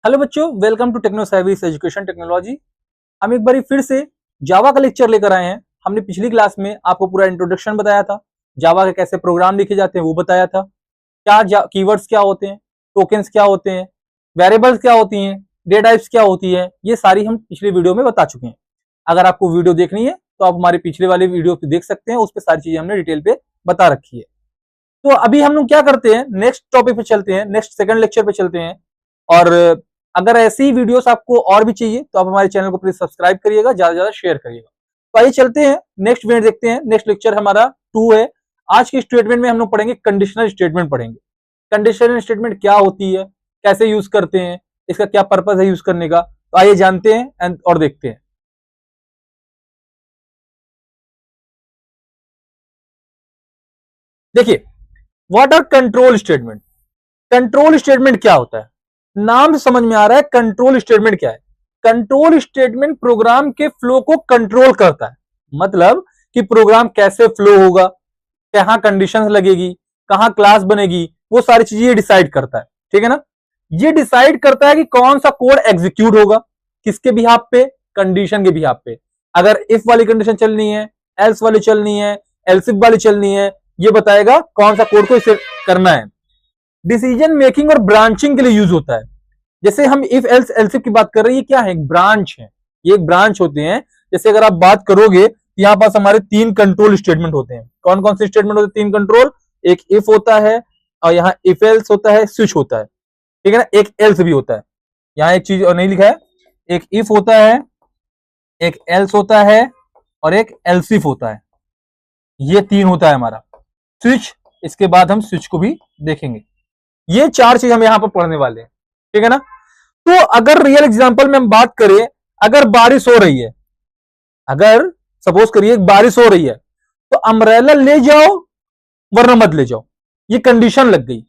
Hello बच्चों, welcome to techno service education technology. हम एक बार फिर से जावा का लेक्चर लेकर आए हैं। हमने पिछली क्लास में आपको पूरा इंट्रोडक्शन बताया था, जावा के कैसे प्रोग्राम लिखे जाते हैं वो बताया था, क्या कीवर्ड्स क्या होते हैं, टोकन्स क्या होते हैं, वेरिएबल्स क्या होती हैं, डेटा टाइप्स क्या होती है, ये सारी हम पिछले वीडियो में बता चुके हैं। अगर आपको वीडियो देखनी है तो आप हमारे पिछले वाले वीडियो पे देख सकते हैं, उस पर सारी चीजें हमने डिटेल पे बता रखी है। तो अभी हम लोग क्या करते हैं, नेक्स्ट टॉपिक पे चलते हैं, नेक्स्ट सेकंड लेक्चर पे चलते हैं। और अगर ऐसी वीडियोस आपको और भी चाहिए तो आप हमारे चैनल को प्लीज सब्सक्राइब करिएगा, ज्यादा से ज्यादा शेयर करिएगा। तो आइए चलते हैं, नेक्स्ट वीडियो देखते हैं। नेक्स्ट लेक्चर हमारा 2 है। आज के स्टेटमेंट में हम लोग पढ़ेंगे कंडीशनल स्टेटमेंट पढ़ेंगे। कंडीशनल स्टेटमेंट क्या होती है, कैसे यूज करते हैं, इसका क्या पर्पज है यूज करने का, तो आइए जानते हैं और देखते हैं। देखिए, what are control statement. Control statement क्या होता है, नाम से समझ में आ रहा है कंट्रोल स्टेटमेंट क्या है। कंट्रोल स्टेटमेंट प्रोग्राम के फ्लो को कंट्रोल करता है, मतलब कि प्रोग्राम कैसे फ्लो होगा, कहां कंडीशंस लगेगी, कहां क्लास बनेगी, वो सारी चीजें ये डिसाइड करता है। ठीक है ना। ये डिसाइड करता है कि कौन सा कोड एग्जीक्यूट होगा, किसके बिहाफ पे, कंडीशन के बिहाफ पे। अगर इफ वाली कंडीशन चलनी है, एल्स वाली चलनी है, एल्सिफ वाली चलनी है, ये बताएगा कौन सा कोड को इसे करना है। डिसीजन मेकिंग और ब्रांचिंग के लिए यूज होता है। जैसे हम इफ एल्स एल्सिफ की बात कर रहे हैं, ये क्या है, एक ब्रांच है, ये एक ब्रांच होते हैं। जैसे अगर आप बात करोगे तो यहाँ पास हमारे 3 कंट्रोल स्टेटमेंट होते हैं। कौन कौन से स्टेटमेंट होते हैं, 3 कंट्रोल। एक इफ होता है और यहाँ इफ एल्स होता है, स्विच होता है। ठीक है ना। एक एल्स भी होता है, यहाँ एक चीज और नहीं लिखा है, एक इफ होता है, एक एल्स होता है और एक एल्सिफ होता है। ये 3 होता है हमारा। स्विच, इसके बाद हम स्विच को भी देखेंगे। ये 4 चीज हम यहां पर पढ़ने वाले हैं। ठीक है ना। तो अगर रियल एग्जांपल में हम बात करें, अगर बारिश हो रही है, अगर सपोज करिए बारिश हो रही है, तो अम्ब्रेला ले जाओ वरना मत ले जाओ, ये कंडीशन लग गई।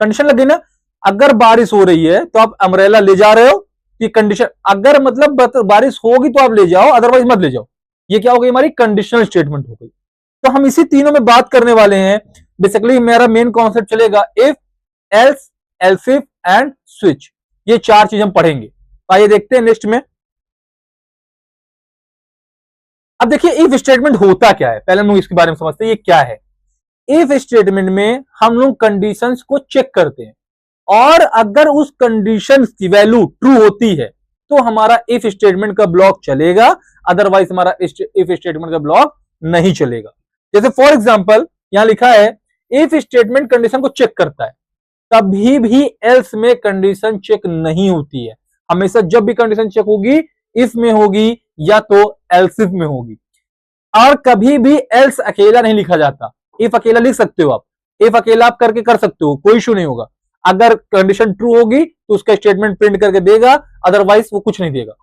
कंडीशन लग गई ना। अगर बारिश हो रही है तो आप अम्ब्रेला ले जा रहे हो, ये कंडीशन। अगर मतलब बारिश होगी तो आप ले जाओ, अदरवाइज मत ले जाओ। ये क्या हो गई, हमारी कंडीशनल स्टेटमेंट हो गई। तो हम इसी तीनों में बात करने वाले हैं। बेसिकली मेरा मेन कॉन्सेप्ट चलेगा if, else, else if and switch. ये 4 चीज हम पढ़ेंगे। तो आइए देखते हैं नेक्स्ट में। अब देखिए इफ स्टेटमेंट होता क्या है, पहले हम लोग इसके बारे में समझते हैं ये क्या है। इफ स्टेटमेंट में हम लोग कंडीशंस को चेक करते हैं, और अगर उस कंडीशन की वैल्यू ट्रू होती है तो हमारा इफ स्टेटमेंट का ब्लॉक चलेगा, अदरवाइज हमारा इफ स्टेटमेंट का ब्लॉक नहीं चलेगा। जैसे फॉर एग्जांपल यहां लिखा है इफ स्टेटमेंट कंडीशन को चेक करता है, कभी भी एल्स में कंडीशन चेक नहीं होती है। हमेशा जब भी कंडीशन चेक होगी इफ में होगी या तो एल्सिफ में होगी। और कभी भी एल्स अकेला नहीं लिखा जाता, इफ अकेला लिख सकते हो आप, इफ अकेला आप करके कर सकते हो, कोई इशू नहीं होगा। अगर कंडीशन ट्रू होगी तो उसका स्टेटमेंट प्रिंट करके देगा, अदरवाइज वो कुछ नहीं देगा।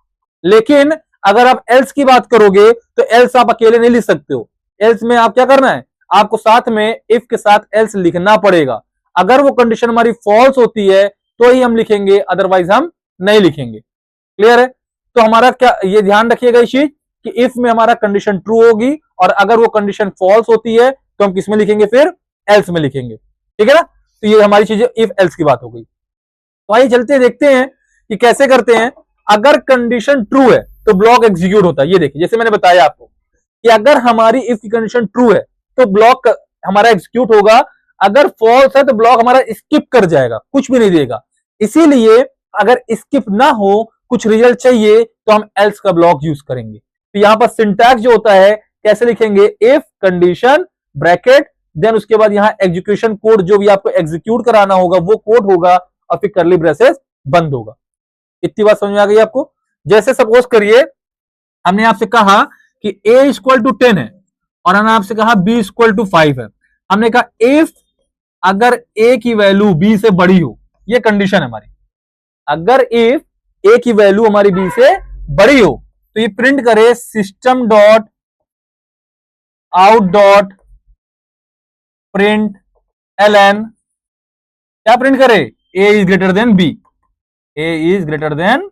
लेकिन अगर आप एल्स की बात करोगे तो एल्स आप अकेले नहीं लिख सकते हो। एल्स में आप क्या करना है, आपको साथ में इफ के साथ एल्स लिखना पड़ेगा। अगर वो कंडीशन हमारी फॉल्स होती है तो ही हम लिखेंगे, अदरवाइज हम नहीं लिखेंगे। क्लियर है। तो हमारा क्या, ये ध्यान रखिएगा इस चीज कि इफ में हमारा कंडीशन ट्रू होगी, और अगर वो कंडीशन फॉल्स होती है तो हम किसमें लिखेंगे, फिर एल्स में लिखेंगे। ठीक है ना। तो ये हमारी चीजें इफ एल्स की बात हो गई। तो आइए चलते देखते हैं कि कैसे करते हैं। अगर कंडीशन ट्रू है तो ब्लॉक एग्जीक्यूट होता है। ये देखिए, जैसे मैंने बताया आपको कि अगर हमारी इफ की कंडीशन ट्रू है तो ब्लॉक हमारा एग्जीक्यूट होगा, अगर फॉल्स है तो ब्लॉक हमारा स्किप कर जाएगा, कुछ भी नहीं देगा। इसीलिए अगर स्किप ना हो, कुछ रिजल्ट चाहिए, तो हम एल्स का ब्लॉक यूज करेंगे। तो यहां पर सिंटैक्स जो होता है, कैसे लिखेंगे, इफ कंडीशन ब्रैकेट, देन उसके बाद यहां एग्जीक्यूशन कोड, जो भी आपको एग्जीक्यूट कराना होगा वो कोड होगा, और फिर करली ब्रेसेस बंद होगा। इतनी बात समझ में आ गई आपको। जैसे सपोज करिए हमने आपसे कहा कि a इक्वल टू 10 है, और हमने आपसे कहा b इक्वल टू 5 है। हमने कहा इफ अगर a की वैल्यू b से बड़ी हो, ये कंडीशन है हमारी। अगर इफ a की वैल्यू हमारी b से बड़ी हो तो ये प्रिंट करे system dot out dot print ln, क्या प्रिंट करे, a is greater then b, a is greater then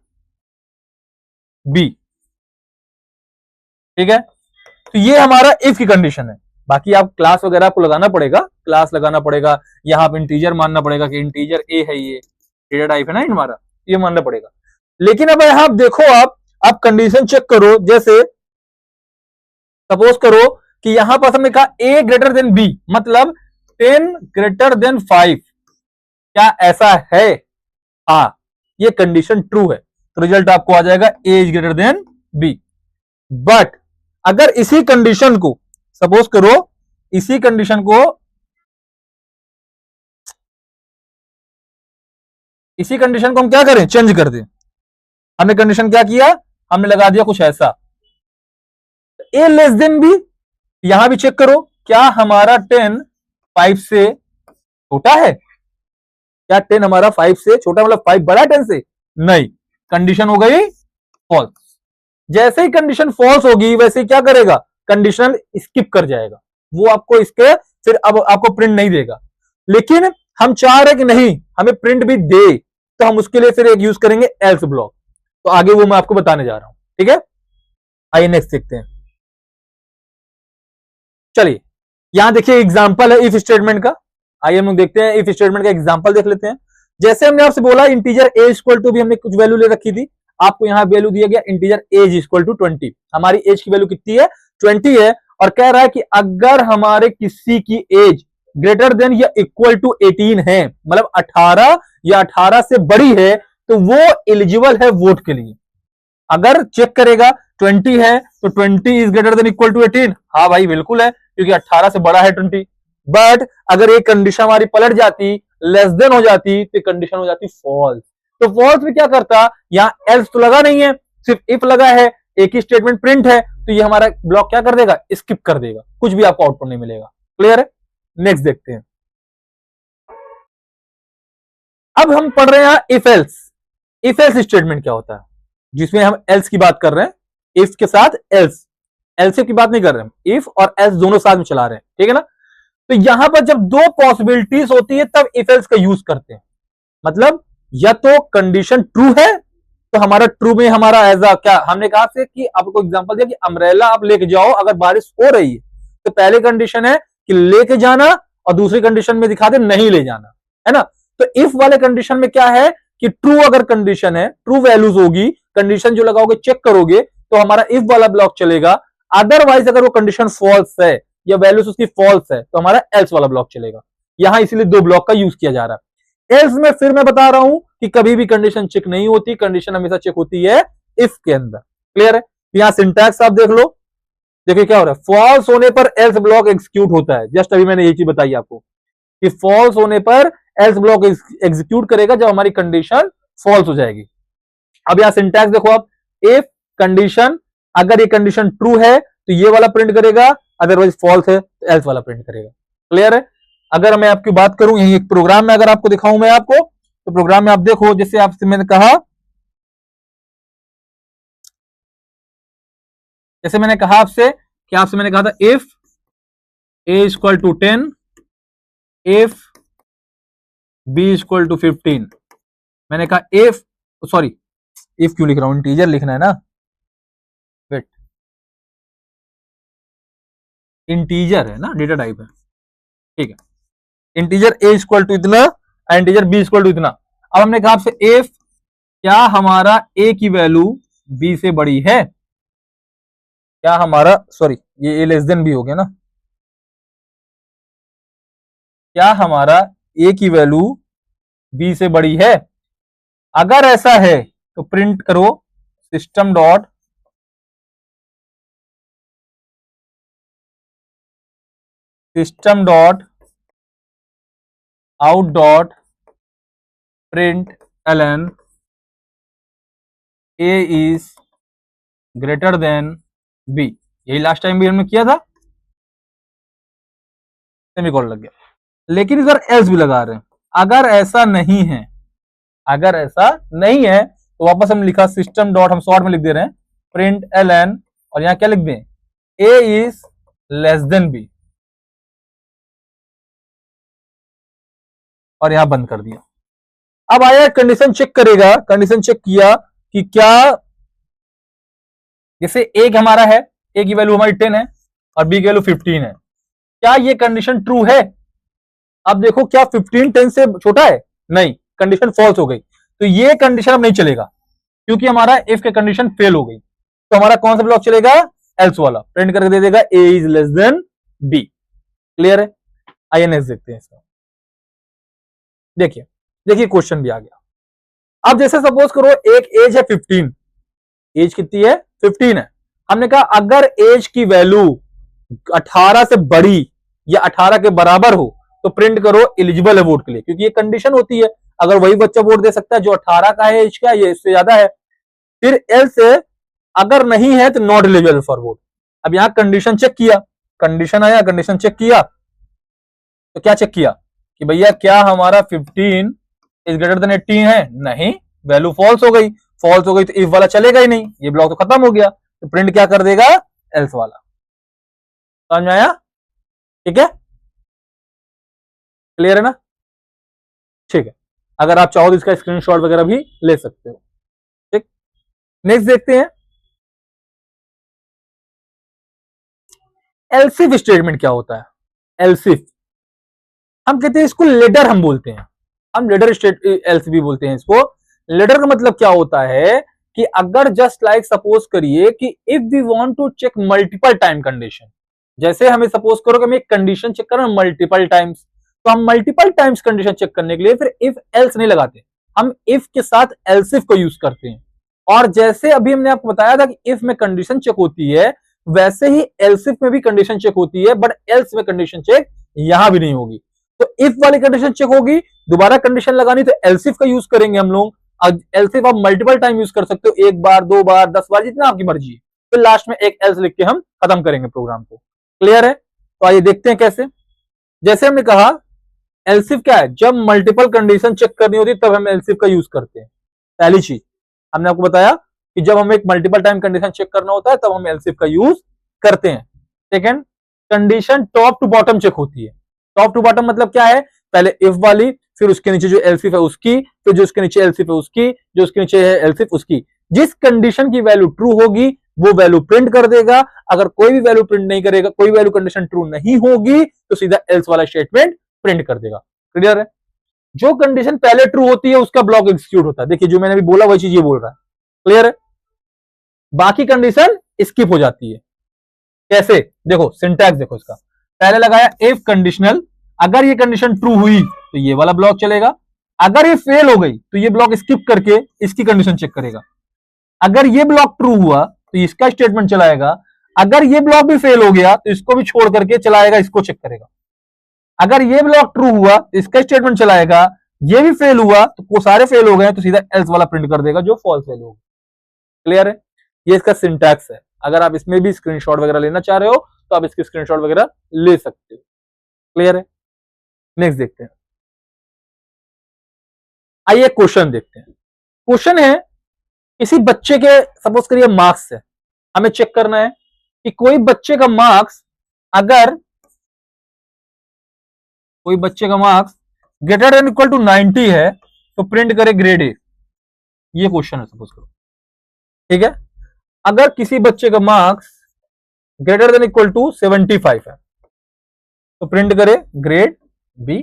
b। ठीक है। तो ये हमारा इफ की कंडीशन है। बाकी आप क्लास वगैरह आपको लगाना पड़ेगा, क्लास लगाना पड़ेगा, यहां पे इंटीजर मानना पड़ेगा कि इंटीजर ए है, ये डेटा टाइप है ना हमारा, ये मानना पड़ेगा। लेकिन अब यहां देखो, आप कंडीशन चेक करो, जैसे सपोज करो कि यहां पर हमने कहा ए ग्रेटर देन बी, मतलब 10 ग्रेटर देन 5, क्या ऐसा है? हाँ, ये कंडीशन ट्रू है, तो रिजल्ट आपको आ जाएगा A is greater than B. But अगर इसी कंडीशन को, सपोज करो इसी कंडीशन को, हम क्या करें, चेंज कर दें। हमने कंडीशन क्या किया, हमने लगा दिया कुछ ऐसा, ए लेस देन बी। यहां भी चेक करो, क्या हमारा 10 5 से छोटा है? क्या 10 हमारा 5 से छोटा, मतलब 5 बड़ा है 10 से? नहीं, कंडीशन हो गई फॉल्स। जैसे ही कंडीशन फॉल्स होगी वैसे क्या करेगा, कंडीशनल स्किप कर जाएगा, वो आपको इसके फिर अब आपको प्रिंट नहीं देगा। लेकिन हम चाह रहे कि नहीं, हमें प्रिंट भी दे, तो हम उसके लिए फिर एक यूज करेंगे एल्स ब्लॉक। तो आगे वो मैं आपको बताने जा रहा हूं, ठीक है। आइए नेक्स्ट देखते हैं। चलिए यहां देखिए एग्जांपल है इफ स्टेटमेंट का। आइए हम लोग देखते हैं इफ स्टेटमेंट का एग्जांपल देख लेते हैं। जैसे हमने आपसे बोला इंटीजर ए इक्वल टू भी हमने कुछ वैल्यू ले रखी थी, आपको यहां वैल्यू दिया गया इंटीजर एज इक्वल टू 20। हमारी एज की वैल्यू कितनी है, 20 है, और कह रहा है कि अगर हमारे किसी की एज ग्रेटर देन या इक्वल टू 18 है, मतलब 18 या 18 से बड़ी है, तो वो एलिजिबल है वोट के लिए। अगर चेक करेगा 20 है तो 20 is greater than equal to 18, हाँ भाई बिल्कुल है, क्योंकि 18 से बड़ा है 20। बट अगर एक कंडीशन हमारी पलट जाती, लेस देन हो जाती, तो कंडीशन हो जाती फॉल्स। तो फॉल्स में क्या करता, यहां एल्स तो लगा नहीं है, सिर्फ इफ लगा है, एक ही स्टेटमेंट प्रिंट है, तो ये हमारा ब्लॉक क्या कर देगा, स्किप कर देगा, कुछ भी आपको आउटपुट नहीं मिलेगा। क्लियर है। नेक्स्ट देखते हैं। अब हम पढ़ रहे हैं if else. If else statement क्या होता है, जिसमें हम एल्स की बात कर रहे हैं, इफ के साथ एल्स, एल्स की बात नहीं कर रहे हैं, इफ और एल्स दोनों साथ में चला रहे हैं, ठीक है ना। तो यहां पर जब दो पॉसिबिलिटीज होती है तब इफ एल्स का यूज करते हैं। मतलब या तो कंडीशन ट्रू है, तो हमारा ट्रू में हमारा एज अ क्या, हमने कहा से कि आपको एग्जांपल दिया कि अम्ब्रेला आप लेके जाओ अगर बारिश हो रही है, तो पहले कंडीशन है कि लेके जाना, और दूसरी कंडीशन में दिखा दे नहीं ले जाना, है ना। तो इफ वाले कंडीशन में क्या है कि ट्रू अगर कंडीशन है, ट्रू वैल्यूज होगी, कंडीशन जो लगाओगे चेक करोगे तो हमारा इफ वाला ब्लॉक चलेगा। अदरवाइज अगर वो कंडीशन फॉल्स है या वैल्यूज उसकी फॉल्स है, तो हमारा एल्स वाला ब्लॉक चलेगा। यहां इसीलिए दो ब्लॉक का यूज किया जा रहा है। एल्स में फिर मैं बता रहा हूं कि कभी भी कंडीशन चेक नहीं होती, कंडीशन हमेशा चेक होती है इफ के अंदर। क्लियर है। यहां सिंटैक्स आप देख लो, देखिए क्या हो रहा है, फॉल्स होने पर एल्स ब्लॉक एग्जीक्यूट होता है। जस्ट अभी मैंने ये चीज बताई आपको कि फॉल्स होने पर एल्स ब्लॉक एग्जीक्यूट करेगा जब हमारी कंडीशन फॉल्स हो जाएगी। अब यहां सिंटैक्स देखो आप, इफ कंडीशन, अगर ये कंडीशन ट्रू है तो ये वाला प्रिंट करेगा, अदरवाइज फॉल्स है तो एल्स वाला प्रिंट करेगा। क्लियर है। अगर मैं आपकी बात करूं यही एक प्रोग्राम में अगर आपको दिखाऊं मैं आपको, तो प्रोग्राम में आप देखो, जैसे आपसे मैंने कहा, आपसे कि आपसे मैंने कहा था if A equal to 10, if B equal to 15। मैंने कहा इफ, सॉरी इफ क्यों लिख रहा हूं, इंटीजर लिखना है ना, वेट, इंटीजर है ना, डेटा टाइप है, ठीक है। इंटीजर ए इक्वल टू इतना, इंटीजर बी इक्वल टू इतना। अब हमने कहा आपसे इफ क्या हमारा ए की वैल्यू बी से बड़ी है, क्या हमारा, सॉरी ये ए लेस देन बी हो गया ना, क्या हमारा ए की वैल्यू बी से बड़ी है। अगर ऐसा है तो प्रिंट करो system dot out dot println A is greater than B. यही लास्ट टाइम भी हमने किया था, सेमीकोलन लग गया, लेकिन इस बार एल्स भी लगा रहे हैं। अगर ऐसा नहीं है, अगर ऐसा नहीं है तो वापस हम लिखा सिस्टम डॉट, हम शॉर्ट में लिख दे रहे हैं प्रिंट एलन, और यहां क्या लिख दें, ए इज लेस देन बी, और यहां बंद कर दिया। अब आया कंडीशन चेक करेगा, कंडीशन चेक किया कि क्या, जैसे एक हमारा है, ए की वैल्यू हमारी 10 है और बी की वैल्यू 15 है, क्या ये कंडीशन ट्रू है। अब देखो क्या 15 10 से छोटा है, नहीं, कंडीशन फॉल्स हो गई। तो ये कंडीशन अब नहीं चलेगा क्योंकि हमारा इफ के कंडीशन फेल हो गई। तो हमारा कौन सा ब्लॉक चलेगा, एल्स वाला, प्रिंट करके दे देगा A is less than B. Clear है। आइए नेक्स्ट देखते हैं इसका। देखिए देखिए क्वेश्चन भी आ गया। अब जैसे सपोज करो एक एज है 15, एज कितनी है 15 है। हमने कहा अगर एज की वैल्यू 18 से बड़ी या 18 के बराबर हो तो प्रिंट करो एलिजिबल है वोट के लिए, क्योंकि ये कंडीशन होती है, अगर वही बच्चा वोट दे सकता है जो 18 का है एज का, ये इससे ज्यादा है। फिर एल्स अगर नहीं है तो नॉट एलिजिबल फॉर वोट। अब यहां कंडीशन चेक किया, कंडीशन आया, कंडीशन चेक किया तो क्या चेक किया कि भैया क्या हमारा 15 इज ग्रेटर देन 18 है, नहीं, वैल्यू फॉल्स हो गई। फॉल्स हो गई तो इफ वाला चलेगा ही नहीं, ये ब्लॉक तो खत्म हो गया, तो प्रिंट क्या कर देगा, एल्स वाला। समझ में आया, ठीक है, क्लियर है ना, ठीक है। अगर आप चाहो तो इसका स्क्रीनशॉट वगैरह भी ले सकते हो, ठीक। नेक्स्ट देखते हैं एलसिफ स्टेटमेंट क्या होता है। एलसिफ हम कहते हैं इसको लेडर, हम बोलते हैं, हम लेडर स्टेट एल्स भी बोलते हैं इसको। लेडर का मतलब क्या होता है कि अगर जस्ट लाइक सपोज करिए कि if we want to check multiple time condition, जैसे हमें सपोज करो कि हमें एक कंडीशन चेक करना मल्टीपल टाइम्स, तो हम मल्टीपल टाइम्स कंडीशन चेक करने के लिए फिर इफ एल्स नहीं लगाते, हम इफ के साथ एल्सिफ को यूज करते हैं। और जैसे अभी हमने आपको बताया था कि इफ में कंडीशन चेक होती है, वैसे ही एल्सिफ में भी कंडीशन चेक होती है, बट एल्स में कंडीशन चेक यहां भी नहीं होगी। तो इफ वाली कंडीशन चेक होगी, दोबारा कंडीशन लगानी तो एल्सिफ का यूज करेंगे हम लोग। एल्सिफ आप मल्टीपल टाइम यूज कर सकते हो, एक बार, 2 बार, 10 बार, जितना आपकी मर्जी है। फिर लास्ट में एक एल्स लिख के हम खत्म करेंगे प्रोग्राम को। क्लियर है, तो आइए देखते हैं कैसे। जैसे हमने कहा एल्सिफ क्या है, जब मल्टीपल कंडीशन चेक करनी होती है तब हम एल्सिफ का यूज करते हैं। पहली चीज हमने आपको बताया कि जब हमें एक मल्टीपल टाइम कंडीशन चेक करना होता है तब हम एल्सिफ का यूज करते हैं। Second, condition top to bottom check होती है। टॉप टू बॉटम मतलब क्या है, पहले इफ वाली, फिर उसके नीचे जो एल्सिफ है उसकी, फिर जो उसके नीचे एल्सिफ है उसकी, जो उसके नीचे है एल्सिफ उसकी। जिस कंडीशन की वैल्यू ट्रू होगी वो वैल्यू प्रिंट कर देगा। अगर कोई भी वैल्यू प्रिंट नहीं करेगा, कोई वैल्यू कंडीशन ट्रू नहीं होगी तो सीधा एल्स वाला स्टेटमेंट प्रिंट कर देगा। क्लियर है। जो कंडीशन पहले ट्रू होती है उसका ब्लॉक एग्जीक्यूट होता है। देखिए जो मैंने अभी बोला वही चीज ये बोल रहा है। क्लियर है। बाकी कंडीशन स्किप हो जाती है। कैसे, देखो सिंटैक्स देखो इसका। पहले लगाया इफ कंडीशनल, अगर ये कंडीशन ट्रू हुई तो ये वाला ब्लॉक चलेगा। अगर ये फेल हो गई तो ये ब्लॉक स्किप करके इसकी कंडीशन चेक करेगा। अगर ये ब्लॉक ट्रू हुआ तो इसका स्टेटमेंट चलाएगा। अगर ये ब्लॉक भी फेल हो गया तो इसको भी छोड़ करके चलाएगा, इसको चेक करेगा। अगर ये ब्लॉक ट्रू हुआ तो इसका स्टेटमेंट चलाएगा। ये भी फेल हुआ तो वो सारे फेल हो गए तो सीधा एल्स वाला प्रिंट कर देगा जो फॉल्स वैल्यू होगी। क्लियर है, ये इसका सिंटैक्स है। अगर आप इसमें भी स्क्रीनशॉट वगैरह लेना चाह रहे हो तो आप इसकी स्क्रीनशॉट वगैरह ले सकते हो। क्लियर है। नेक्स्ट देखते हैं। आइए क्वेश्चन देखते हैं। क्वेश्चन है किसी बच्चे के सपोज करिए मार्क्स है, हमें चेक करना है कि कोई बच्चे का मार्क्स, अगर कोई बच्चे का marks greater than equal to 90 है तो प्रिंट करे ग्रेड ए। ये क्वेश्चन है सपोज करो, ठीक है। अगर किसी बच्चे का marks greater than equal to 75 है तो प्रिंट करे ग्रेड बी।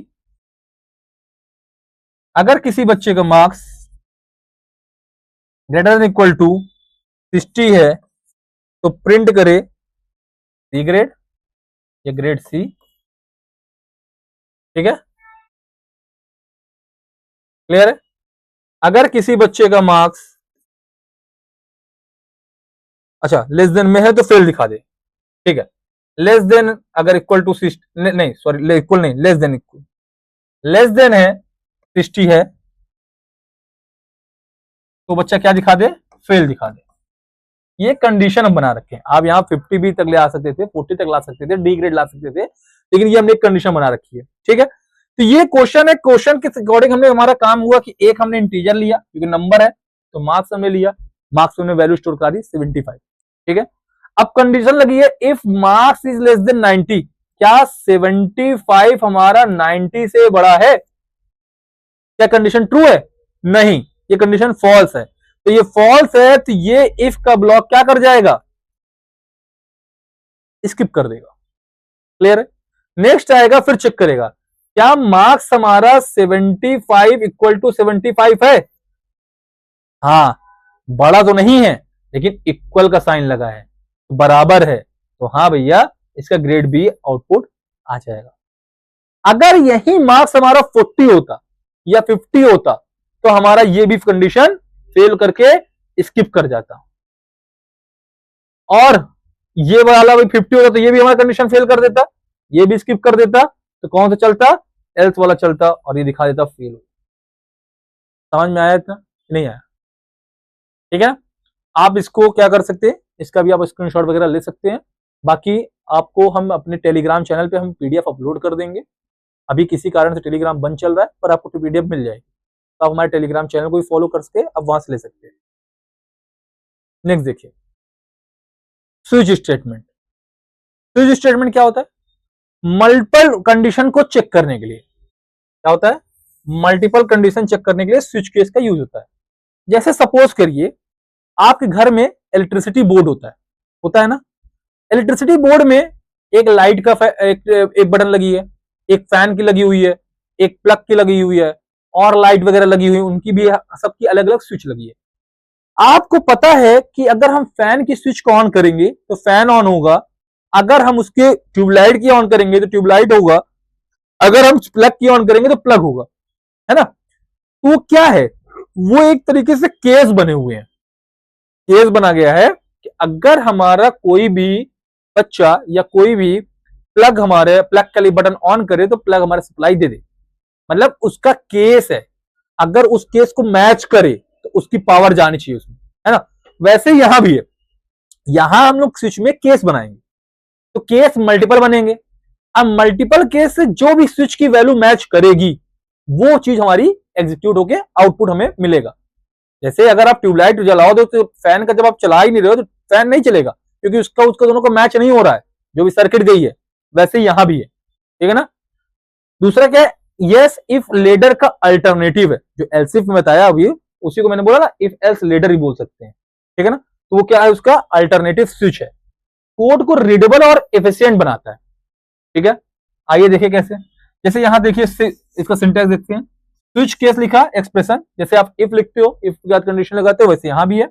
अगर किसी बच्चे का marks greater than equal to 60 है तो प्रिंट करे सी ग्रेड या ग्रेड सी। ठीक है, क्लियर है। अगर किसी बच्चे का मार्क्स अच्छा लेस देन में है तो फेल दिखा दे। ठीक है, लेस देन अगर इक्वल टू 60, नहीं सॉरी इक्वल नहीं, less than, equal less than है 60 है तो बच्चा क्या दिखा दे, फेल दिखा दे। ये कंडीशन हम बना रखे हैं। आप यहाँ 50 भी तक ले आ सकते थे, 40 तक ला सकते थे, डी ग्रेड ला सकते थे, लेकिन ये हमने एक कंडीशन बना रखी है। ठीक है, तो ये क्वेश्चन है। क्वेश्चन के अकॉर्डिंग हमने, हमारा काम हुआ कि एक हमने इंटीजर लिया क्योंकि नंबर है, तो मार्क्स हमने लिया, मार्क्स हमने वैल्यू स्टोर करा दी 75। ठीक है, अब कंडीशन लगी है if marks is less then 90, क्या 75 हमारा 90 से बड़ा है? क्या कंडीशन ट्रू है? नहीं, ये कंडीशन फॉल्स है। तो ये फॉल्स है तो ये इफ का ब्लॉक क्या कर जाएगा, स्किप कर देगा। क्लियर है। नेक्स्ट आएगा, फिर चेक करेगा क्या मार्क्स हमारा 75 इक्वल टू 75 है। हाँ, बड़ा तो नहीं है लेकिन इक्वल का साइन लगा है, तो बराबर है, तो हाँ भैया इसका ग्रेड बी आउटपुट आ जाएगा। अगर यही मार्क्स हमारा 40 होता या 50 होता तो हमारा ये भी कंडीशन फेल करके स्किप कर जाता, और ये वाला भी 50 होता तो ये भी हमारा कंडीशन फेल कर देता, ये भी स्किप कर देता, तो कौन सा चलता, एल्स वाला चलता, और ये दिखा देता फेल। समझ में आया था नहीं आया? ठीक है, आप इसको क्या कर सकते हैं, इसका भी आप स्क्रीनशॉट वगैरह ले सकते हैं। बाकी आपको हम अपने टेलीग्राम चैनल पे हम पीडीएफ अपलोड कर देंगे। अभी किसी कारण से टेलीग्राम बंद चल रहा है, पर आपको पीडीएफ मिल जाएगी, तो आप हमारे टेलीग्राम चैनल को भी फॉलो करके आप वहां से ले सकते हैं। नेक्स्ट देखिए, स्विच स्टेटमेंट। स्विच स्टेटमेंट क्या होता है? मल्टीपल कंडीशन को चेक करने के लिए क्या होता है, मल्टीपल कंडीशन चेक करने के लिए स्विच केस का यूज होता है। जैसे सपोज करिए आपके घर में इलेक्ट्रिसिटी बोर्ड होता है ना। इलेक्ट्रिसिटी बोर्ड में एक लाइट का एक बटन लगी है, एक फैन की लगी हुई है, एक प्लग की लगी हुई है, और लाइट वगैरह लगी हुई है, उनकी भी सबकी अलग अलग स्विच लगी है। आपको पता है कि अगर हम फैन की स्विच को ऑन करेंगे तो फैन ऑन होगा, अगर हम उसके ट्यूबलाइट की ऑन करेंगे तो ट्यूबलाइट होगा, अगर हम प्लग की ऑन करेंगे तो प्लग होगा, है ना। तो क्या है, वो एक तरीके से केस बने हुए हैं, केस बना गया है कि अगर हमारा कोई भी बच्चा या कोई भी हमारे प्लग का बटन ऑन करे तो प्लग हमारे सप्लाई दे दे, मतलब उसका केस है, अगर उस केस को मैच करे तो उसकी पावर जानी चाहिए उसमें, है ना। वैसे यहां भी है, यहां हम लोग स्विच में केस बनाएंगे तो केस मल्टीपल बनेंगे। अब मल्टीपल केस से जो भी स्विच की वैल्यू मैच करेगी वो चीज हमारी एग्जीक्यूट होके आउटपुट हमें मिलेगा। जैसे अगर आप ट्यूबलाइट जलाओ दो तो फैन का जब आप चला ही नहीं रहे हो तो फैन नहीं चलेगा, क्योंकि उसका उसका दोनों का मैच नहीं हो रहा है, जो भी सर्किट गई है। वैसे यहां भी है, ठीक है ना। दूसरा क्या है, यस इफ लेडर का अल्टरनेटिव है, जो एल्स इफ में बताया अभी, उसी को मैंने बोला ना, इफ एल्स लेडर ही बोल सकते हैं, ठीक है ना। तो वो क्या है, उसका अल्टरनेटिव स्विच है, कोड को रीडेबल और एफिशिएंट बनाता है, ठीक है। आइए देखिए कैसे, जैसे यहां देखिए इसका सिंटैक्स देखते हैं। स्विच केस लिखा एक्सप्रेशन, जैसे आप इफ लिखते हो, इफ के बाद कंडीशन लगाते हो, वैसे यहां भी है।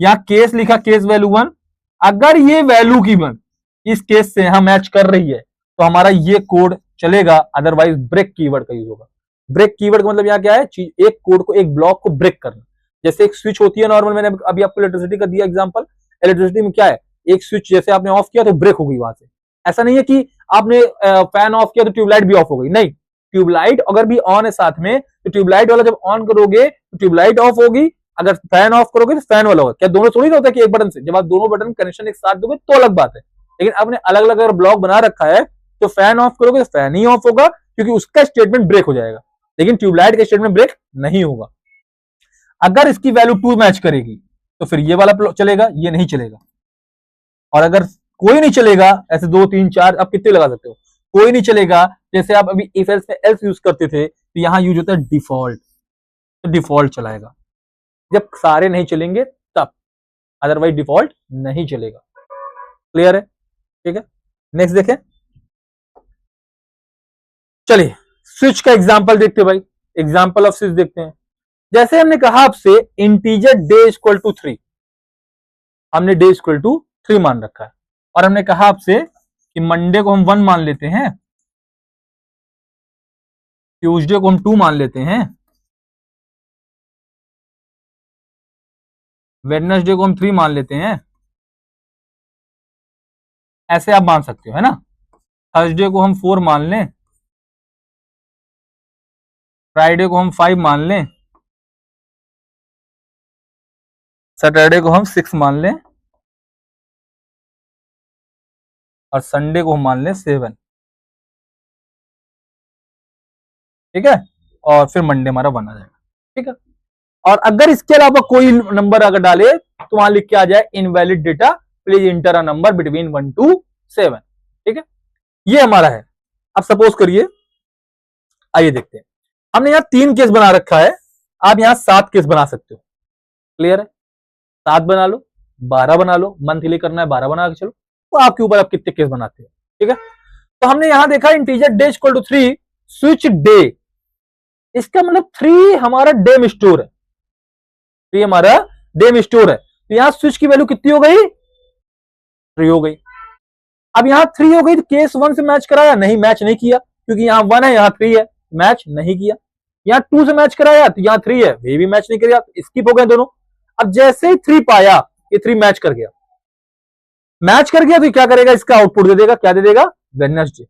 यहां केस लिखा, केस वैल्यू 1, अगर ये वैल्यू की 1 इस केस से यहां मैच कर रही है तो हमारा ये कोड चलेगा, अदरवाइज ब्रेक कीवर्ड का यूज होगा। ब्रेक कीवर्ड का मतलब यहाँ क्या है, एक कोड को, एक ब्लॉक को ब्रेक करना। जैसे एक स्विच होती है नॉर्मल, मैंने अभी आपको इलेक्ट्रिसिटी का दिया एग्जांपल, इलेक्ट्रिसिटी में क्या है, एक स्विच जैसे आपने ऑफ किया तो ब्रेक हो गई वहां से। ऐसा नहीं है कि आपने फैन ऑफ किया तो ट्यूबलाइट भी ऑफ हो गई, नहीं, ट्यूबलाइट अगर भी ऑन है साथ में तो ट्यूबलाइट वाला जब ऑन करोगे तो ट्यूबलाइट ऑफ होगी, अगर फैन ऑफ करोगे तो फैन वाला होगा। क्या दोनों थोड़ी ना होता है कि एक बटन से, जब आप दोनों बटन कनेक्शन एक साथ दोगे तो अलग बात है, लेकिन आपने अलग अलग अगर ब्लॉक बना रखा है तो फैन ऑफ करोगे तो फैन ही ऑफ होगा, क्योंकि उसका स्टेटमेंट ब्रेक हो जाएगा, लेकिन ट्यूबलाइट का स्टेटमेंट ब्रेक नहीं होगा। अगर इसकी वैल्यू 2 मैच करेगी तो फिर ये वाला चलेगा, ये नहीं चलेगा। और अगर कोई नहीं चलेगा, ऐसे 2 3 4 आप कितने लगा सकते हो, कोई नहीं चलेगा, जैसे आप अभी इफ एल्स में एल्स यूज करते थे तो यहां यूज होता है डिफॉल्ट, तो डिफॉल्ट चलाएगा जब सारे नहीं चलेंगे तब, अदरवाइज डिफॉल्ट नहीं चलेगा। क्लियर है, ठीक है। नेक्स्ट देखें, चलिए स्विच का एग्जांपल देखते हैं भाई, एग्जांपल ऑफ स्विच देखते हैं। जैसे हमने कहा आपसे इंटीजर डे इक्वल टू 3, हमने डे इक्वल टू 3 मान रखा है, और हमने कहा आपसे कि मंडे को हम 1 मान लेते हैं, ट्यूसडे को हम 2 मान लेते हैं, वेडनेसडे को हम 3 मान लेते हैं, ऐसे आप मान सकते हो, है ना। थर्सडे को हम 4 मान लें, फ्राइडे को हम 5 मान लें, सैटरडे को हम 6 मान लें, और संडे को हम मान लें 7, ठीक है। और फिर मंडे हमारा 1 आ जाएगा, ठीक है। और अगर इसके अलावा कोई नंबर अगर डाले तो वहां लिख के आ जाए invalid data, please inter a number between 1 to 7, ठीक है। ये हमारा है। अब सपोज करिए, आइए देखते हैं, हमने यहां 3 केस बना रखा है, आप यहां 7 केस बना सकते हो। क्लियर है, 7 बना लो, 12 बना लो, मंथली करना है 12 बना के चलो, तो आपके ऊपर आप कितने केस बनाते हो, ठीक है। तो हमने यहां देखा integer day equal to 3, switch day, इसका मतलब 3 हमारा डे में स्टोर है, 3 हमारा डेम स्टोर है। तो यहां स्विच की वैल्यू कितनी हो गई? 3 हो गई। अब यहां 3 हो गई तो केस 1 से मैच कराया? नहीं, मैच नहीं किया, क्योंकि यहां 1 है यहां 3 है, मैच नहीं किया। यहां 2 से मैच कराया तो यहां 3 है, ये भी मैच नहीं किया, स्किप हो गए दोनों। अब जैसे ही 3 पाया, ये 3 मैच कर गया, मैच कर गया तो क्या करेगा? इसका आउटपुट दे देगा, क्या दे देगा? वेडनेसडे।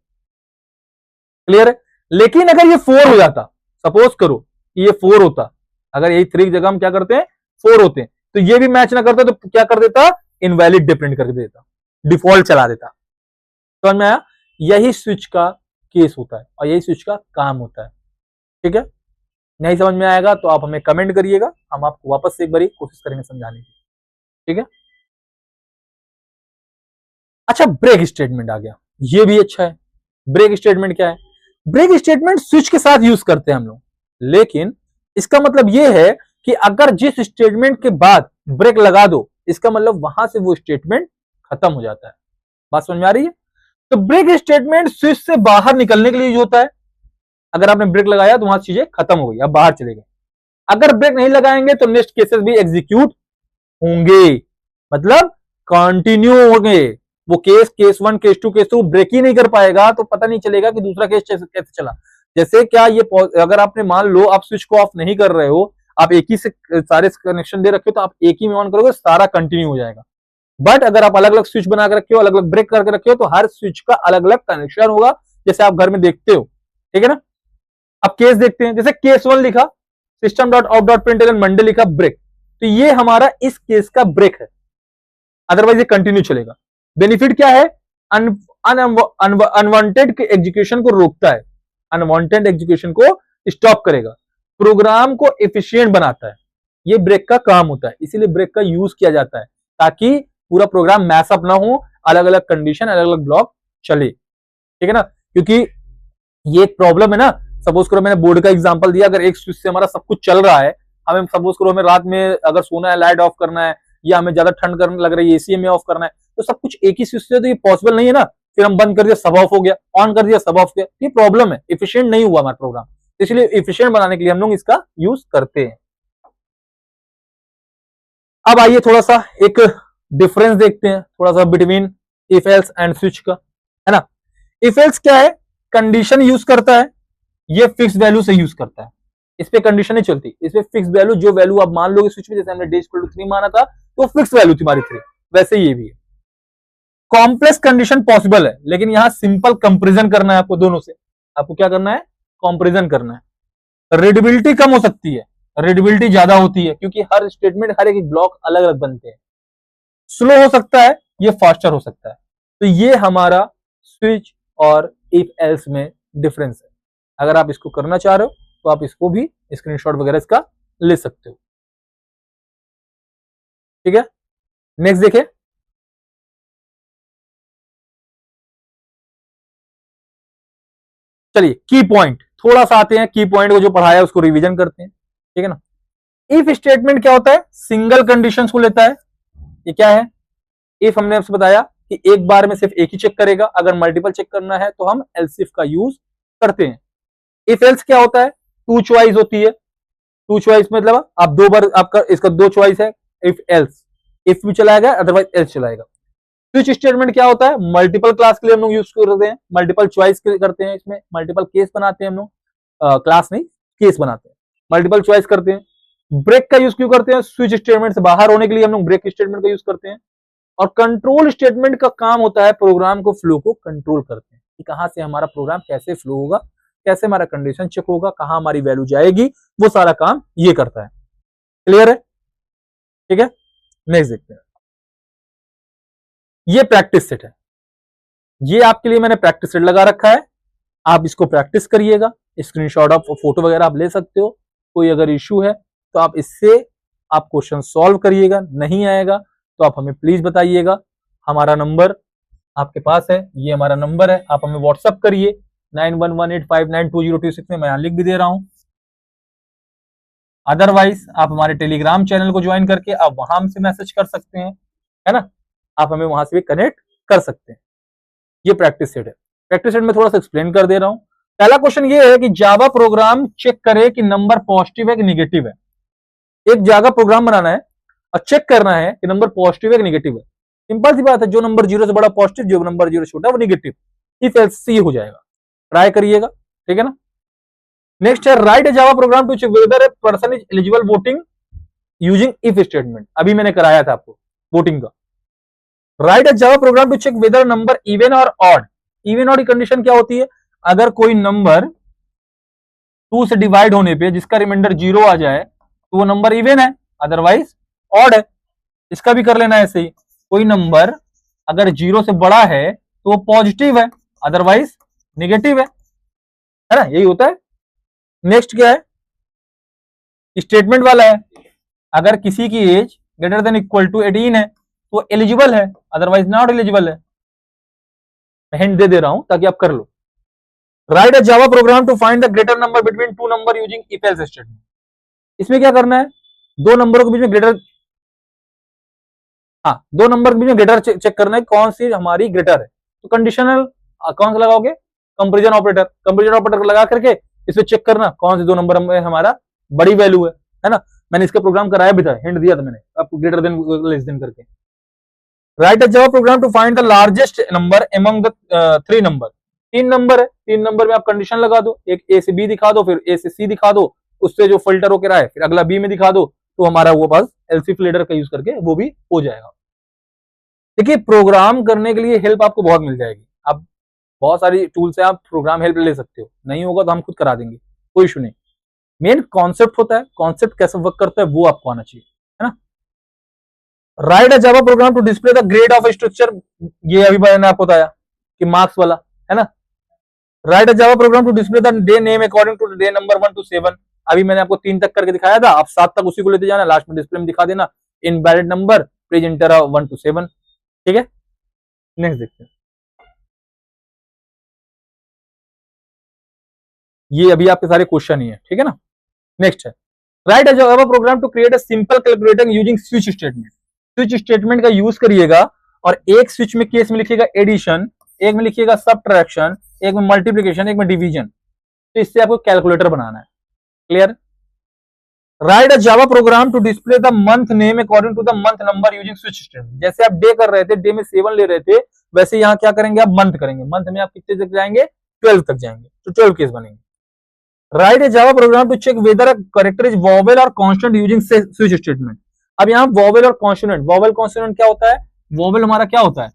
क्लियर है? लेकिन अगर ये 4 हो जाता, सपोज करो कि ये 4 होता, अगर यही 3 की जगह हम क्या करते हैं 4 होते हैं, तो ये भी मैच ना करता तो क्या कर देता? इनवैलिड डिप्रिंट कर देता, डिफॉल्ट चला देता। समझ में आया? यही स्विच का केस होता है और यही स्विच का काम होता है। ठीक है? नहीं समझ में आएगा तो आप हमें कमेंट करिएगा, हम आपको वापस से एक बार कोशिश करेंगे समझाने की। ठीक है? अच्छा, ब्रेक स्टेटमेंट आ गया, ये भी अच्छा है। ब्रेक स्टेटमेंट क्या है? ब्रेक स्टेटमेंट स्विच के साथ यूज करते हैं हम लोग, लेकिन इसका मतलब यह है कि अगर जिस स्टेटमेंट के बाद ब्रेक लगा दो, इसका मतलब वहां से वो स्टेटमेंट खत्म हो जाता है। बात समझ में आ रही है? तो ब्रेक स्टेटमेंट स्विच से बाहर निकलने के लिए यूज होता है। अगर आपने ब्रेक लगाया तो वहां चीजें खत्म हो गई, अब बाहर चले गए। अगर ब्रेक नहीं लगाएंगे तो नेक्स्ट केसेस भी एग्जीक्यूट होंगे, मतलब कंटिन्यू होंगे। वो केस 1, केस 2, केस 3 ब्रेक ही नहीं कर पाएगा तो पता नहीं चलेगा कि दूसरा केस कैसे चला। जैसे क्या ये, अगर आपने मान लो आप स्विच को ऑफ नहीं कर रहे हो, आप एक ही से सारे कनेक्शन दे रखे हो, तो आप एक ही में ऑन करोगे, सारा कंटिन्यू हो जाएगा। बट अगर आप अलग अलग स्विच बना के रखे हो, अलग अलग ब्रेक करके रखे हो, तो हर स्विच का अलग अलग कनेक्शन होगा, जैसे आप घर में देखते हो। ठीक है ना? अब केस देखते हैं, जैसे केस 1 लिखा system dot out dot println Monday लिखा ब्रेक, तो ये हमारा इस केस का ब्रेक है, अदरवाइज ये कंटिन्यू चलेगा। बेनिफिट क्या है? अनवांटेड एग्जीक्यूशन को रोकता है, अनवांटेड एग्जीक्यूशन को स्टॉप करेगा, प्रोग्राम को एफिशिएंट बनाता है। ये ब्रेक का काम होता है, इसीलिए ब्रेक का यूज किया जाता है, ताकि पूरा प्रोग्राम मैसअप ना हो, अलग अलग कंडीशन, अलग अलग ब्लॉक चले। ठीक है ना? क्योंकि ये एक प्रॉब्लम है ना। सपोज करो मैंने बोर्ड का एग्जांपल दिया, अगर एक स्विच से हमारा सब कुछ चल रहा है, हमें सपोज करो हमें रात में अगर सोना है, लाइट ऑफ करना है, या हमें ज्यादा ठंड करने लग रही है, एसी में ऑफ करना है, तो सब कुछ एक ही स्विच से तो ये पॉसिबल नहीं है ना। फिर हम बंद कर दिया, सब ऑफ हो गया, ऑन कर दिया, सब ऑफ हो गया, ये प्रॉब्लम है, एफिशिएंट नहीं हुआ हमारा प्रोग्राम। इसलिए एफिशिएंट बनाने के लिए हम लोग इसका यूज करते हैं। अब आइए थोड़ा सा एक डिफरेंस देखते हैं, थोड़ा सा between if else and switch का, है ना। इफ एल्स क्या है? कंडीशन यूज करता है, ये फिक्स वैल्यू से यूज करता है, इस पे कंडीशन नहीं चलती, इस पे फिक्स वैल्यू, जो वैल्यू आप मान लोगे स्विच में, जैसे हमने डे इक्वल टू 3 माना था तो फिक्स वैल्यू थी हमारी 3, वैसे ये भी है। कॉम्प्लेक्स कंडीशन पॉसिबल है, लेकिन यहां सिंपल कंपेरिजन करना है आपको, दोनों से आपको क्या करना है? कंपेरिजन करना है। रीडेबिलिटी कम हो सकती है, रीडेबिलिटी ज्यादा होती है, क्योंकि हर स्टेटमेंट, हर एक ब्लॉक अलग अलग बनते हैं। स्लो हो सकता है, ये फास्टर हो सकता है। तो ये हमारा स्विच और इफ एल्स में डिफरेंस है। अगर आप इसको करना चाह रहे हो तो आप इसको भी स्क्रीनशॉट वगैरह इसका ले सकते हो। ठीक है? नेक्स्ट देखिए, चलिए की पॉइंट थोड़ा सा आते हैं, की पॉइंट को जो पढ़ाया उसको रिवीजन करते हैं। ठीक है ना? इफ स्टेटमेंट क्या होता है? सिंगल कंडीशंस को लेता है। ये क्या है? इफ हमने आपसे बताया कि एक बार में सिर्फ एक ही चेक करेगा, अगर मल्टीपल चेक करना है तो हम एल्स इफ का यूज करते हैं। इफ एल्स क्या होता है? टू चॉइस होती है। टू चॉइस मतलब आप दो बार, आपका इसका दो चॉइस है, इफ एल्स, इफ भी चलाएगा अदरवाइज एल्स चलाएगा। स्विच स्टेटमेंट क्या होता है? मल्टीपल क्लास के लिए हम लोग यूज करते हैं, मल्टीपल चॉइस करते हैं, इसमें मल्टीपल केस बनाते हैं हम लोग, क्लास नहीं केस बनाते हैं, मल्टीपल चॉइस करते हैं। ब्रेक का यूज क्यों करते हैं? स्विच स्टेटमेंट से बाहर होने के लिए हम लोग ब्रेक स्टेटमेंट का यूज करते हैं। और कंट्रोल स्टेटमेंट का काम होता है प्रोग्राम को, फ्लो को कंट्रोल करते हैं, कि कहां से हमारा प्रोग्राम कैसे फ्लो होगा, कैसे हमारा कंडीशन चेक होगा, कहां हमारी वैल्यू जाएगी, वो सारा काम ये करता है। क्लियर है? ठीक है, नेक्स्ट देखते हैं। ये प्रैक्टिस सेट है, ये आपके लिए मैंने प्रैक्टिस सेट लगा रखा है, आप इसको प्रैक्टिस करिएगा, स्क्रीनशॉट ऑफ फोटो वगैरह आप ले सकते हो। कोई अगर इश्यू है तो आप इससे आप क्वेश्चन सॉल्व करिएगा, नहीं आएगा तो आप हमें प्लीज बताइएगा। हमारा नंबर आपके पास है, ये हमारा नंबर है, आप हमें व्हाट्सअप करिए 9118592026 में, मैं यहां लिख भी दे रहा हूं। अदरवाइज आप हमारे टेलीग्राम चैनल को ज्वाइन करके आप वहां हमसे मैसेज कर सकते हैं, है ना, आप हमें वहां से भी कनेक्ट कर सकते हैं। ये प्रैक्टिस सेट है, प्रैक्टिस सेट में थोड़ा सा एक्सप्लेन कर दे रहा हूं। पहला क्वेश्चन ये है कि जावा प्रोग्राम चेक करे कि नंबर पॉजिटिव है कि निगेटिव है। एक जगह प्रोग्राम बनाना है और चेक करना है कि नंबर पॉजिटिव है कि निगेटिव है। सिंपल सी बात है, जो नंबर 0 से बड़ा पॉजिटिव, जो नंबर 0 से छोटा वो निगेटिव। इफ एल्स सी हो जाएगा, ट्राई करिएगा, ठीक है ना। नेक्स्ट है write a Java program to check whether a person is eligible voting using if statement. अभी मैंने कराया था आपको वोटिंग का। Write a Java program to check whether number even और ऑड। इवन ऑड की कंडीशन क्या होती है, अगर कोई नंबर 2 से डिवाइड होने पे जिसका रिमाइंडर 0 आ जाए तो वो नंबर इवन है, अदरवाइज ऑड है। इसका भी कर लेना ऐसे ही, कोई नंबर अगर 0 से बड़ा है तो वो पॉजिटिव है, अदरवाइज निगेटिव है ना, यही होता है। नेक्स्ट क्या है, स्टेटमेंट वाला है, अगर किसी की age greater than equal to 18 है तो एलिजिबल है, अदरवाइज नॉट एलिजिबल है। हिंट दे रहा हूं ताकि आप कर लो। Write a Java program to find the greater number between two number using if else statement. इसमें क्या करना है, दो नंबरों के बीच में ग्रेटर, हाँ दो नंबर के बीच में ग्रेटर चेक करना है, कौन सी हमारी ग्रेटर है। तो कंडीशनल कौन सा लगाओगे, कंपेरिजन ऑपरेटर। कंपेरिजन ऑपरेटर लगा करके इसमें चेक करना कौन से दो नंबर में हमारा बड़ी वैल्यू है ना। मैंने इसका प्रोग्राम कराया भी था, हिंट दिया था मैंने आपको, ग्रेटर देन लेस देन करके। Write a Java program to find the largest number among the 3 number. 3 number है, 3 नंबर में आप कंडीशन लगा दो, एक ए से बी दिखा दो, फिर ए से सी दिखा दो, उससे जो फिल्टर होकर आए फिर अगला बी में दिखा दो, तो हमारा वो पास एलसी फिल्टर का यूज करके वो भी हो जाएगा। देखिए प्रोग्राम करने के लिए हेल्प आपको बहुत मिल जाएगी, आप बहुत सारी टूल से आप प्रोग्राम हेल्प ले सकते हो, नहीं होगा तो हम खुद करा देंगे, कोई इशू नहीं। मेन कॉन्सेप्ट होता है, कॉन्सेप्ट कैसे वर्क करता है वो आपको आना चाहिए, है ना। Write a Java program to display the grade of structure, ये अभी मैंने आपको बताया कि मार्क्स वाला है ना। Write a Java program to display the day name according to day number 1 to 7। अभी मैंने आपको 3 तक करके दिखाया था, आप 7 तक उसी को लेते जाना, लास्ट में डिस्प्ले में दिखा देना इनवैलिड नंबर प्रेजेंटर 1 to 7, ठीक है। नेक्स्ट देखते हैं, ये अभी आपके सारे क्वेश्चन ही है, ठीक है ना। नेक्स्ट है write a Java program to create a simple calculator using switch statement. Switch statement का यूज करिएगा और एक स्विच में केस में लिखिएगा एडिशन, एक में लिखिएगा सबट्रैक्शन, एक में मल्टीप्लिकेशन, एक में डिवीजन। तो इससे आपको कैलकुलेटर बनाना है, clear. Write a Java program to display the month name according to the month number using switch statement. जैसे आप डे कर रहे थे, डे में 7 ले रहे थे, वैसे यहाँ क्या करेंगे, आप मंथ करेंगे, मंथ में आप कितने तक जाएंगे, 12 तक जाएंगे, तो 12 केस बनेंगे। Write a Java program to check whether a character is vowel और कांस्टेंट यूजिंग स्विच स्टेटमेंट। अब यहाँ वोवेल और कॉन्सोनेंट, वोवेल कॉन्सोनेंट क्या होता है, वोवेल हमारा क्या होता है,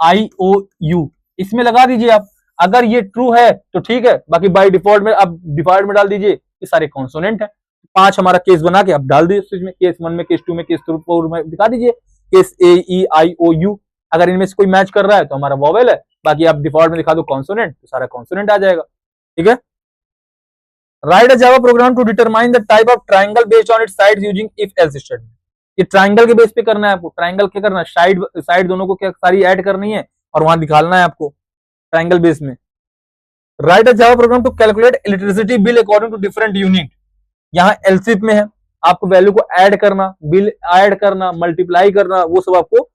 AEIOU, इसमें लगा दीजिए आप, अगर ये ट्रू है तो ठीक है, बाकी बाय डिफॉल्ट में आप डिफॉल्ट में डाल दीजिए ये सारे कॉन्सोनेंट है। 5 हमारा केस बना के आप डाल दीजिए स्विच में, केस 1 में, केस 2 में, केस 4 में दिखा दीजिए केस AEIOU। अगर इनमें से कोई मैच कर रहा है तो हमारा वोवेल है, बाकी आप डिफॉल्ट में दिखा दो कॉन्सोनेंट, तो सारा कॉन्सोनेंट आ जाएगा, ठीक है। Write a Java program to determine the type of triangle based on its sides using if else statement. ये ट्राइंगल के बेस पे करना है आपको, ट्राइंगल क्या करना है, साइड दोनों को क्या सारी ऐड करनी है और वहां दिखाना है आपको ट्राइंगल बेस में। Write a Java program to calculate electricity bill according to different unit. यहाँ एलसीफ में है, आपको वैल्यू को ऐड करना, बिल ऐड करना, मल्टीप्लाई करना, वो सब आपको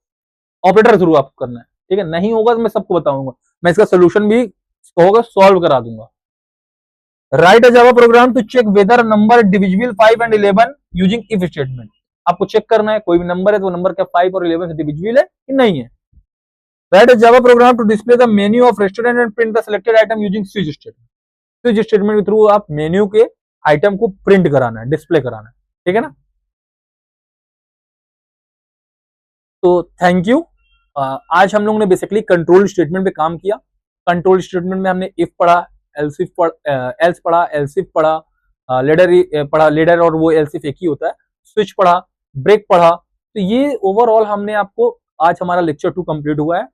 ऑपरेटर थ्रू आपको करना है, ठीक है। नहीं होगा तो मैं सबको बताऊंगा, मैं इसका सोल्यूशन भी होगा सॉल्व करा दूंगा। Write a Java program to check whether number divisible 5 and 11 using if statement. आपको चेक करना है कोई भी नंबर है तो नंबर क्या 5 और 11 से डिविजिबल है कि नहीं है। Write a Java program to display the menu of restaurant and print the selected item using switch statement. Switch statement के थ्रू आप मेन्यू के आइटम को प्रिंट कराना है, डिस्प्ले कराना है, ठीक है ना। तो थैंक यू। आज हम लोगों ने बेसिकली कंट्रोल स्टेटमेंट पे काम किया। कंट्रोल स्टेटमेंट में हमने इफ पढ़ा, एल्स पढ़ा, एल्सिफ पढ़ा, लेडर पढ़ा, लेडर और वो एल्सिफ एक ही होता है, स्विच पढ़ा, ब्रेक पढ़ा। तो ये ओवरऑल हमने आपको, आज हमारा लेक्चर 2 कंप्लीट हुआ है।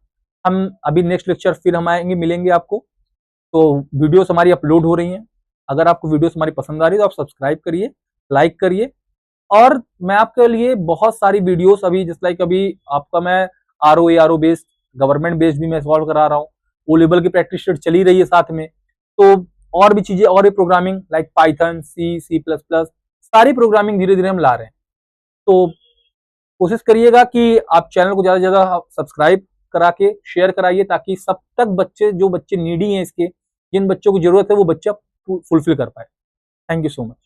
हम अभी नेक्स्ट लेक्चर फिर हम आएंगे, मिलेंगे आपको। तो वीडियोस हमारी अपलोड हो रही हैं, अगर आपको वीडियोस हमारी पसंद आ रही है तो आप सब्सक्राइब करिए, लाइक करिए। और मैं आपके लिए बहुत सारी वीडियोस अभी जस्ट लाइक अभी आपका मैं आरओ बेस्ड, गवर्नमेंट बेस्ड भी मैं सॉल्व करा रहा हूँ, ओ लेवल की प्रैक्टिस चली रही है साथ में। तो और भी चीजें, और भी प्रोग्रामिंग लाइक पाइथन, C++, सारी प्रोग्रामिंग धीरे धीरे हम ला रहे हैं। तो कोशिश करिएगा कि आप चैनल को ज्यादा से ज्यादा सब्सक्राइब करा के शेयर कराइए, ताकि सब तक बच्चे, जो बच्चे नीडी हैं इसके, जिन बच्चों को जरूरत है वो बच्चा फुलफिल कर पाए। Thank you so much.